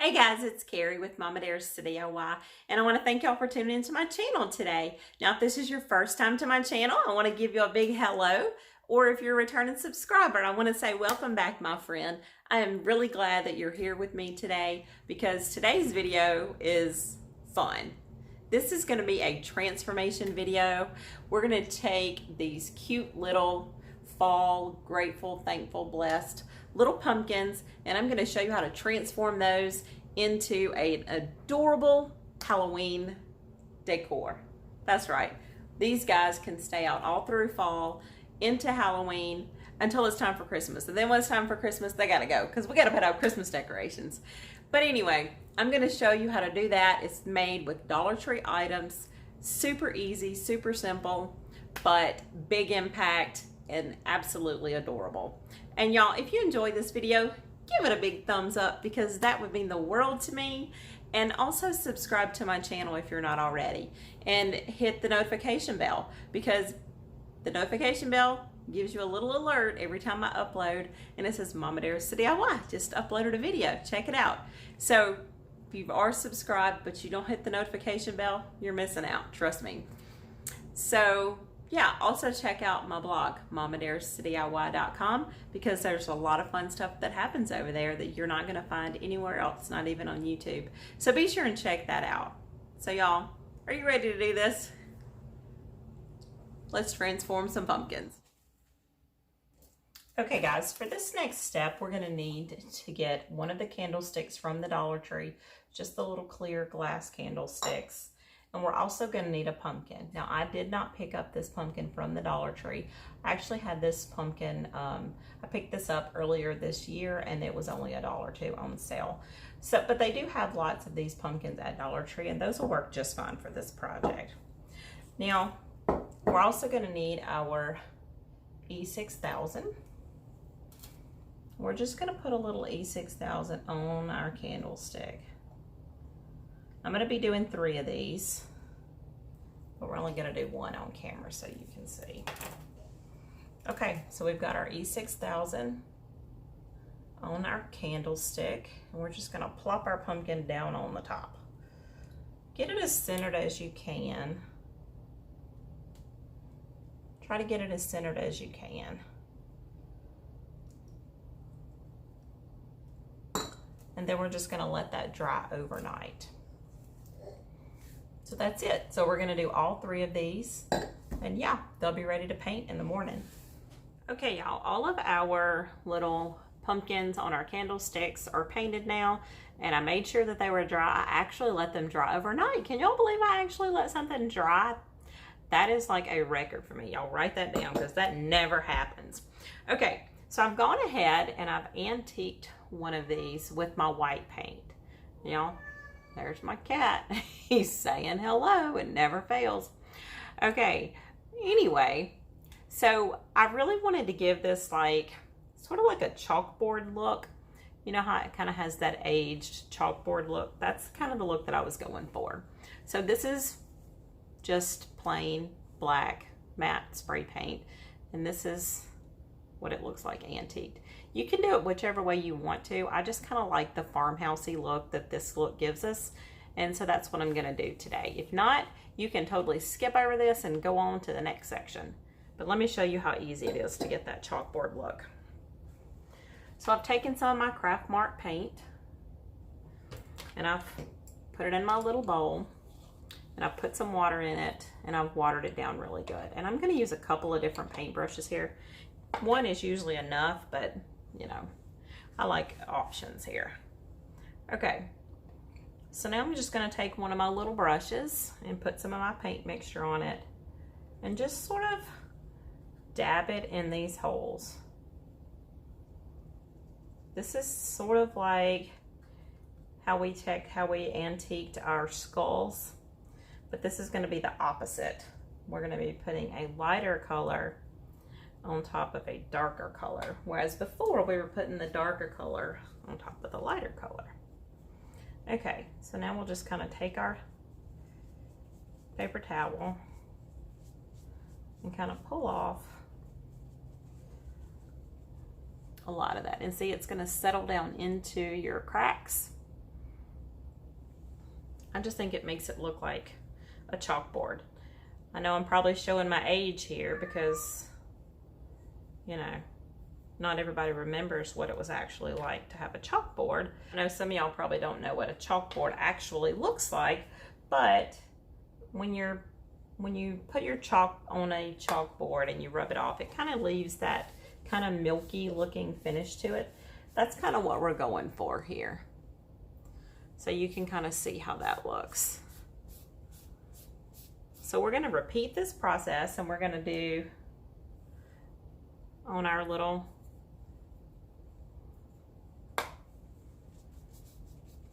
Hey guys, it's Carrie with Mama Dares to DIY, and I want to thank y'all for tuning into my channel today. Now, if this is your first time to my channel, I want to give you a big hello, or if you're a returning subscriber, I want to say welcome back, my friend. I am really glad that you're here with me today because today's video is fun. This is going to be a transformation video. We're going to take these cute little fall, grateful, thankful, blessed little pumpkins, and I'm going to show you how to transform those into an adorable Halloween decor. That's right. These guys can stay out all through fall into Halloween until it's time for Christmas. And then when it's time for Christmas, they got to go because we got to put out Christmas decorations. But anyway, I'm going to show you how to do that. It's made with Dollar Tree items. Super easy, super simple, but big impact and absolutely adorable. And y'all, if you enjoyed this video, give it a big thumbs up because that would mean the world to me. And also subscribe to my channel if you're not already. And hit the notification bell because the notification bell gives you a little alert every time I upload. And it says Mama Dares to DIY. Just uploaded a video. Check it out. So if you are subscribed but you don't hit the notification bell, you're missing out. Trust me. So yeah, also check out my blog, MamaDaresToDIY.com, because there's a lot of fun stuff that happens over there that you're not going to find anywhere else, not even on YouTube. So be sure and check that out. So y'all, are you ready to do this? Let's transform some pumpkins. Okay guys, for this next step, we're going to need to get one of the candlesticks from the Dollar Tree, just the little clear glass candlesticks. And we're also going to need a pumpkin. Now, I did not pick up this pumpkin from the Dollar Tree. I actually had this pumpkin, I picked this up earlier this year and it was only $1 or $2 on sale. So, but they do have lots of these pumpkins at Dollar Tree and those will work just fine for this project. Now, we're also going to need our E6000. We're just going to put a little E6000 on our candlestick. I'm going to be doing 3 of these, but we're only going to do 1 on camera so you can see. Okay, so we've got our E6000 on our candlestick, and we're just going to plop our pumpkin down on the top. Get it as centered as you can. Try to get it as centered as you can. And then we're just going to let that dry overnight. So that's it. So we're gonna do all 3 of these and yeah, they'll be ready to paint in the morning. Okay y'all, all of our little pumpkins on our candlesticks are painted now and I made sure that they were dry. I actually let them dry overnight. Can y'all believe I actually let something dry? That is like a record for me. Y'all write that down because that never happens. Okay, so I've gone ahead and I've antiqued one of these with my white paint. Y'all, there's my cat. He's saying hello. It never fails. Okay. Anyway, so I really wanted to give this like sort of like a chalkboard look. You know how it kind of has that aged chalkboard look? That's kind of the look that I was going for. So this is just plain black matte spray paint. And this is what it looks like antiqued. You can do it whichever way you want to. I just kind of like the farmhousey look that this look gives us. And so that's what I'm going to do today. If not, you can totally skip over this and go on to the next section. But let me show you how easy it is to get that chalkboard look. So I've taken some of my craft mark paint and I've put it in my little bowl and I've put some water in it and I've watered it down really good. And I'm going to use a couple of different paint brushes here. One is usually enough, but you know, I like options here. Okay, so now I'm just going to take one of my little brushes and put some of my paint mixture on it and just sort of dab it in these holes. This is sort of like how we antiqued our skulls, but this is going to be the opposite. We're going to be putting a lighter color on top of a darker color, whereas before we were putting the darker color on top of the lighter color. Okay, so now we'll just kind of take our paper towel and kind of pull off a lot of that. And see, it's going to settle down into your cracks. I just think it makes it look like a chalkboard. I know I'm probably showing my age here because, you know, not everybody remembers what it was actually like to have a chalkboard. I know some of y'all probably don't know what a chalkboard actually looks like, but when you put your chalk on a chalkboard and you rub it off, it kind of leaves that kind of milky looking finish to it. That's kind of what we're going for here. So you can kind of see how that looks. So we're going to repeat this process, and we're going to do on our little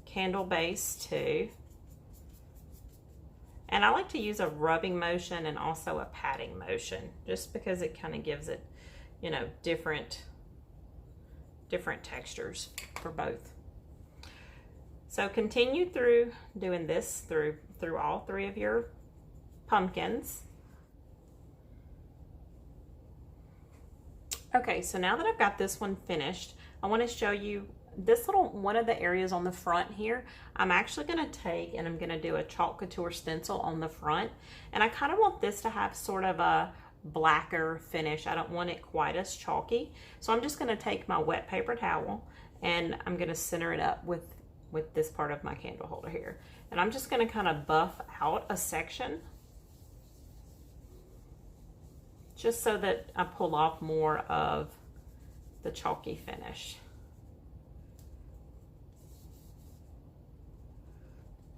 candle base too. And I like to use a rubbing motion and also a patting motion, just because it kind of gives it, you know, different textures for both. So continue through doing this through all three of your pumpkins. Okay, so now that I've got this one finished, I want to show you this little one of the areas on the front here. I'm actually going to take and I'm going to do a chalk couture stencil on the front, and I kind of want this to have sort of a blacker finish. I don't want it quite as chalky, so I'm just going to take my wet paper towel and I'm going to center it up with this part of my candle holder here, and I'm just going to kind of buff out a section just so that I pull off more of the chalky finish.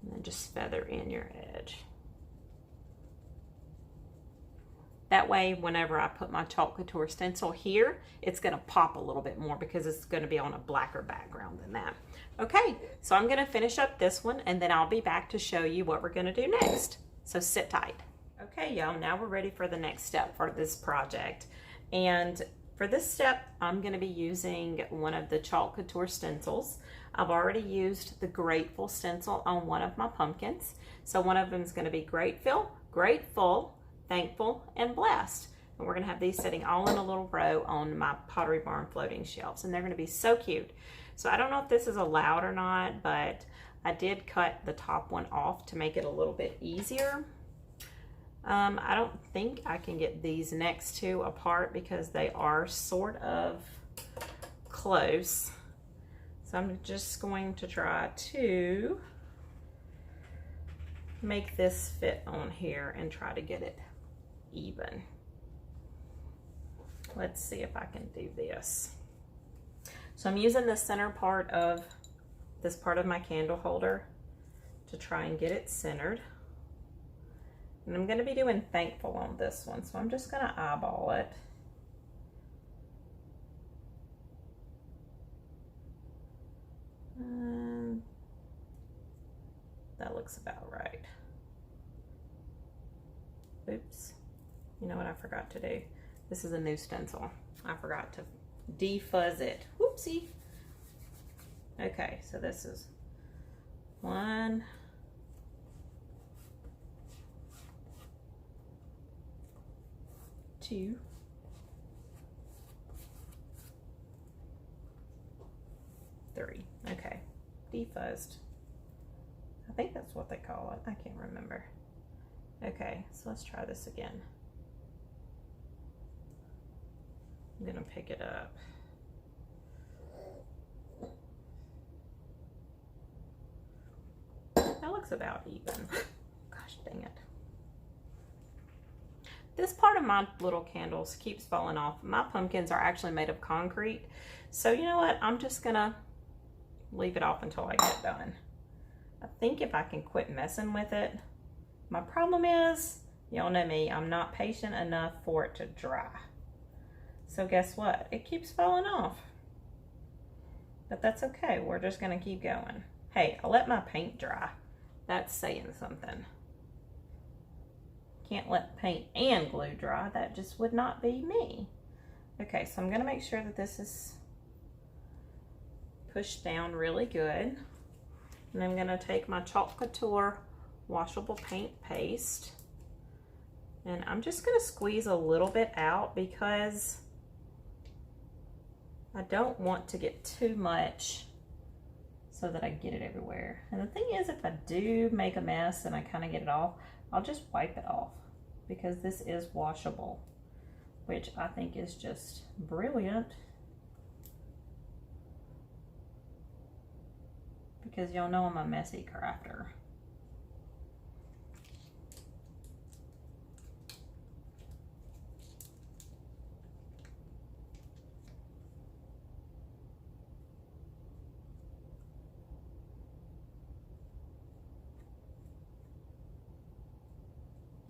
And then just feather in your edge. That way, whenever I put my chalk couture stencil here, it's going to pop a little bit more because it's going to be on a blacker background than that. Okay, so I'm going to finish up this one, and then I'll be back to show you what we're going to do next. So sit tight. Okay, y'all, now we're ready for the next step for this project. And for this step, I'm going to be using one of the chalk couture stencils. I've already used the Grateful stencil on one of my pumpkins. So one of them is going to be Grateful, Grateful, Thankful, and Blessed. And we're going to have these sitting all in a little row on my Pottery Barn floating shelves. And they're going to be so cute. So I don't know if this is allowed or not, but I did cut the top one off to make it a little bit easier. I don't think I can get these next two apart because they are sort of close. So I'm just going to try to make this fit on here and try to get it even. Let's see if I can do this. So I'm using the center part of this part of my candle holder to try and get it centered. And I'm going to be doing Thankful on this one, so I'm just going to eyeball it. That looks about right. Oops. You know what I forgot to do? This is a new stencil. I forgot to defuzz it. Whoopsie. Okay, so this is 1, 2, 3. Okay, defuzzed. I think that's what they call it. I can't remember. Okay, so let's try this again. I'm gonna pick it up. That looks about even. Gosh dang it. This part of my little candles keeps falling off. My pumpkins are actually made of concrete. So you know what? I'm just gonna leave it off until I get done. I think if I can quit messing with it. My problem is, y'all know me, I'm not patient enough for it to dry. So guess what? It keeps falling off. But that's okay. We're just gonna keep going. Hey, I let my paint dry. That's saying something. Can't let paint and glue dry. That just would not be me. Okay, so I'm gonna make sure that this is pushed down really good. And I'm gonna take my Chalk Couture washable paint paste, and I'm just gonna squeeze a little bit out because I don't want to get too much. so that I get it everywhere. And the thing is, if I do make a mess and I kind of get it off, I'll just wipe it off because this is washable, which I think is just brilliant. Because y'all know I'm a messy crafter.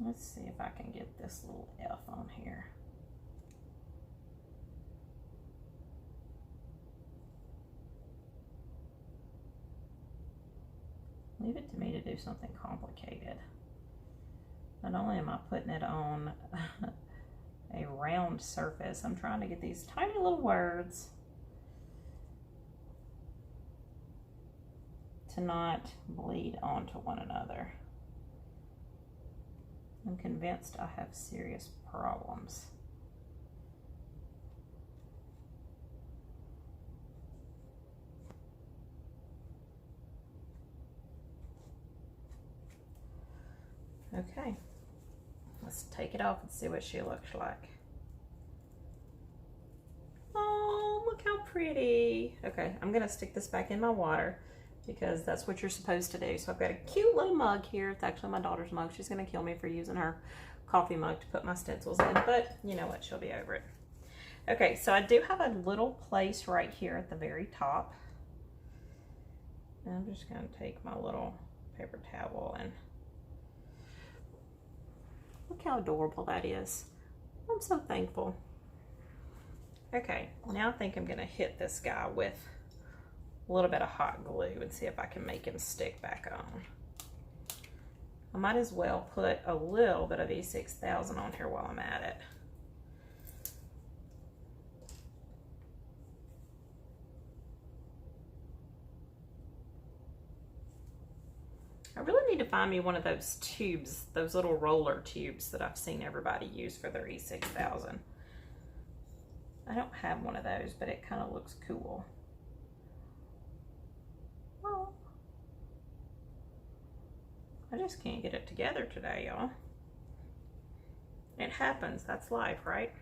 Let's see if I can get this little F on here. Leave it to me to do something complicated. Not only am I putting it on a round surface, I'm trying to get these tiny little words to not bleed onto one another. I'm convinced I have serious problems. Okay, let's take it off and see what she looks like. Oh, look how pretty. Okay, I'm gonna stick this back in my water because that's what you're supposed to do. So I've got a cute little mug here. It's actually my daughter's mug. She's gonna kill me for using her coffee mug to put my stencils in, but you know what, she'll be over it. Okay, so I do have a little place right here at the very top. And I'm just gonna take my little paper towel and look how adorable that is. I'm so thankful. Okay, now I think I'm gonna hit this guy with a little bit of hot glue and see if I can make him stick back on. I might as well put a little bit of E6000 on here while I'm at it. I really need to find me one of those tubes, those little roller tubes that I've seen everybody use for their E6000. I don't have one of those, but it kind of looks cool. Well, I just can't get it together today, y'all. It happens, that's life, right?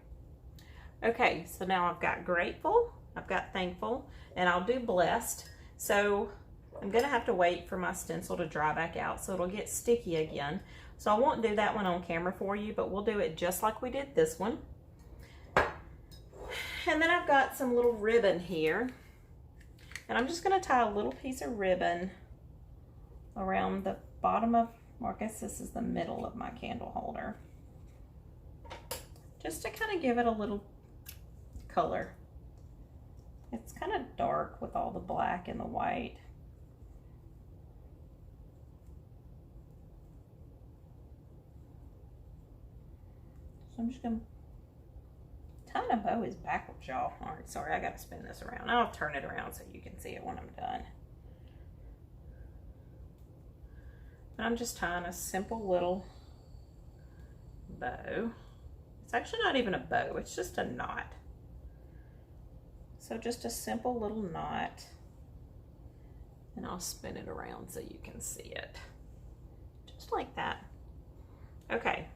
Okay, so now I've got grateful, I've got thankful, and I'll do blessed. So I'm gonna have to wait for my stencil to dry back out so it'll get sticky again. So I won't do that one on camera for you, but we'll do it just like we did this one. And then I've got some little ribbon here. And I'm just gonna tie a little piece of ribbon around the bottom of, or I guess this is the middle of my candle holder. Just to kind of give it a little color. It's kind of dark with all the black and the white. So I'm just gonna, tying a bow is backwards, y'all. All right, sorry, I gotta spin this around. I'll turn it around so you can see it when I'm done. But I'm just tying a simple little bow. It's actually not even a bow, it's just a knot. So just a simple little knot. And I'll spin it around so you can see it. Just like that. Okay.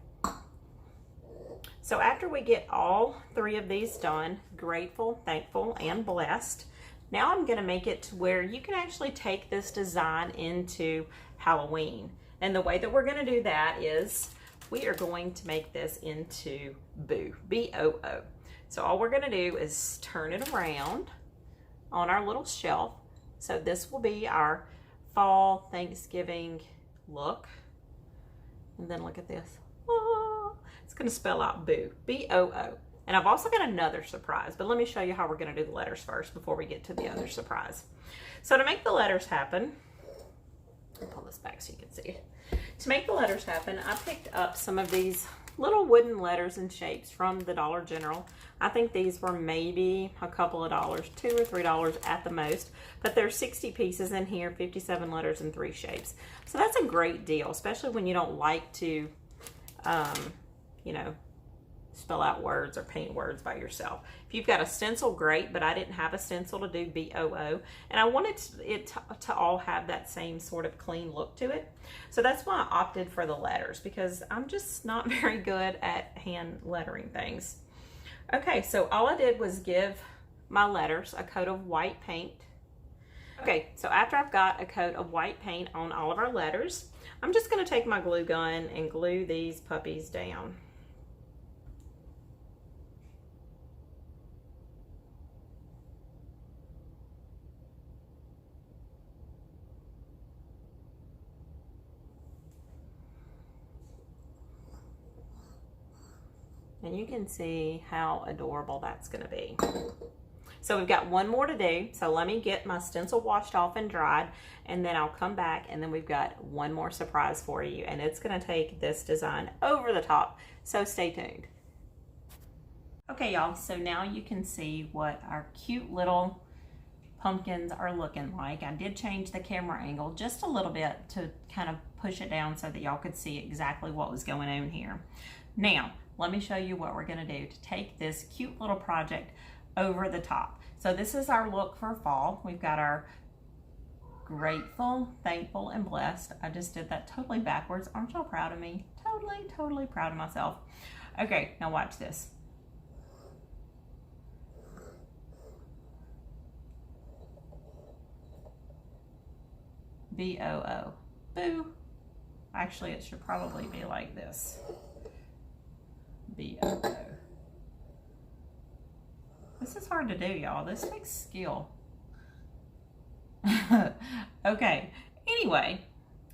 So after we get all three of these done, grateful, thankful, and blessed, now I'm gonna make it to where you can actually take this design into Halloween. And the way that we're gonna do that is we are going to make this into Boo, B-O-O. So all we're gonna do is turn it around on our little shelf. So this will be our fall Thanksgiving look. And then look at this. Oh, it's gonna spell out Boo, B-O-O. And I've also got another surprise, but let me show you how we're gonna do the letters first before we get to the other surprise. So to make the letters happen, I'll pull this back so you can see it. To make the letters happen, I picked up some of these little wooden letters and shapes from the Dollar General. I think these were maybe a couple of dollars, $2 or $3 at the most, but there's 60 pieces in here, 57 letters and 3 shapes. So that's a great deal, especially when you don't like to, you know, spell out words or paint words by yourself. If you've got a stencil, great, but I didn't have a stencil to do BOO, and I wanted it to all have that same sort of clean look to it. So that's why I opted for the letters, because I'm just not very good at hand lettering things. Okay, so all I did was give my letters a coat of white paint. Okay, so after I've got a coat of white paint on all of our letters, I'm just going to take my glue gun and glue these puppies down. And you can see how adorable that's going to be. So we've got one more to do. So let me get my stencil washed off and dried, and then I'll come back, and then we've got one more surprise for you, and it's going to take this design over the top. So stay tuned. Okay, y'all, so now you can see what our cute little pumpkins are looking like. I did change the camera angle just a little bit to kind of push it down so that y'all could see exactly what was going on here. Now, let me show you what we're going to do to take this cute little project over the top. So this is our look for fall. We've got our grateful, thankful, and blessed. I just did that totally backwards. Aren't y'all proud of me? Totally proud of myself. Okay, now watch this. BOO. Boo. Actually, it should probably be like this. BOO. This is hard to do, y'all. This takes skill. Okay, anyway,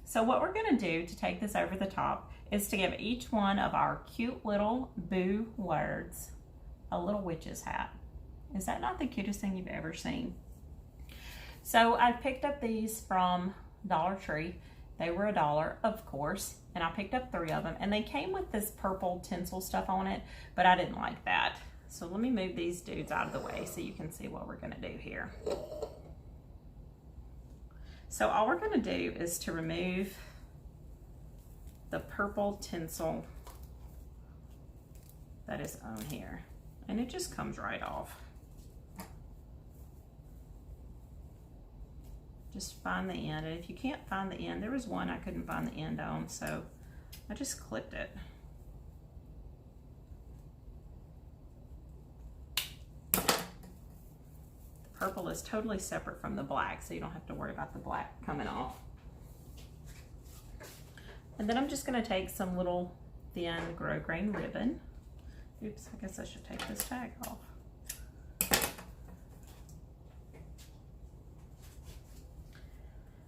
so what we're gonna do to take this over the top is to give each one of our cute little boo words a little witch's hat. Is that not the cutest thing you've ever seen? So I picked up these from Dollar Tree. They were $1, of course, and I picked up 3 of them, and they came with this purple tinsel stuff on it, but I didn't like that. So let me move these dudes out of the way so you can see what we're gonna do here. So all we're gonna do is to remove the purple tinsel that is on here, and it just comes right off. Just find the end, and if you can't find the end, there was one I couldn't find the end on, so I just clipped it. The purple is totally separate from the black, so you don't have to worry about the black coming off. And then I'm just gonna take some little thin grosgrain ribbon. Oops, I guess I should take this tag off.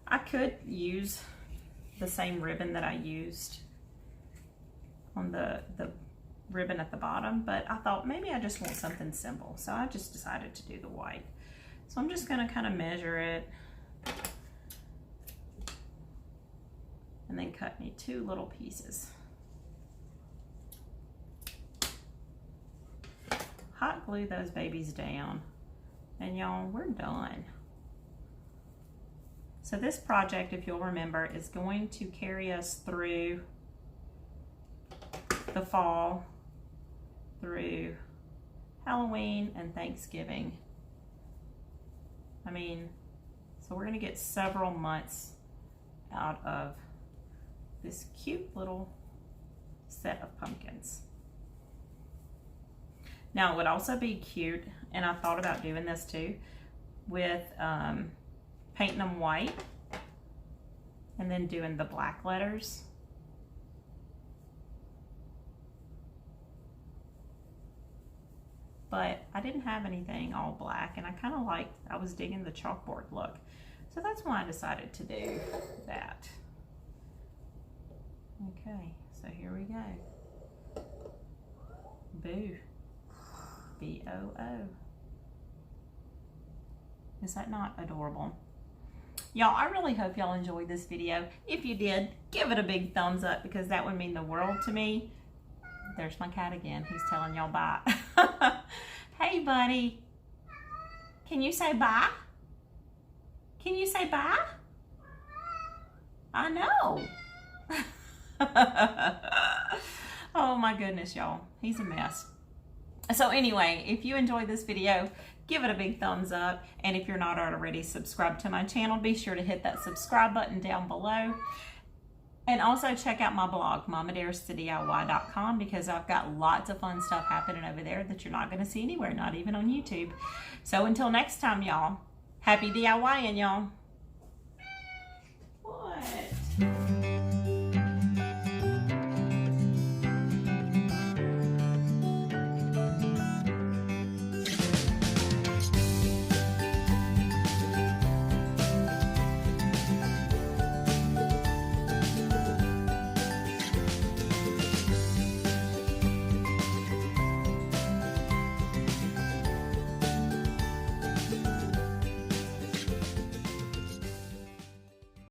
I could use the same ribbon that I used on the ribbon at the bottom, but I thought maybe I just want something simple, so I just decided to do the white. So I'm just gonna kind of measure it and then cut me 2 little pieces. Hot glue those babies down, and y'all, we're done. So this project, if you'll remember, is going to carry us through the fall, through Halloween and Thanksgiving. I mean, so we're gonna get several months out of this cute little set of pumpkins. Now, it would also be cute, and I thought about doing this too, with painting them white and then doing the black letters. But I didn't have anything all black, and I kind of liked, I was digging the chalkboard look. So that's why I decided to do that. Okay, so here we go. Boo. B-O-O. Is that not adorable? Y'all, I really hope y'all enjoyed this video. If you did, give it a big thumbs up, because that would mean the world to me. There's my cat again. He's telling y'all bye. Hey, buddy. Can you say bye? Can you say bye? I know. Oh my goodness, y'all. He's a mess. So anyway, if you enjoyed this video, give it a big thumbs up. And if you're not already subscribed to my channel, be sure to hit that subscribe button down below. And also check out my blog, momadarestoDIY.com, because I've got lots of fun stuff happening over there that you're not going to see anywhere, not even on YouTube. So until next time, y'all, happy DIYing, y'all. What?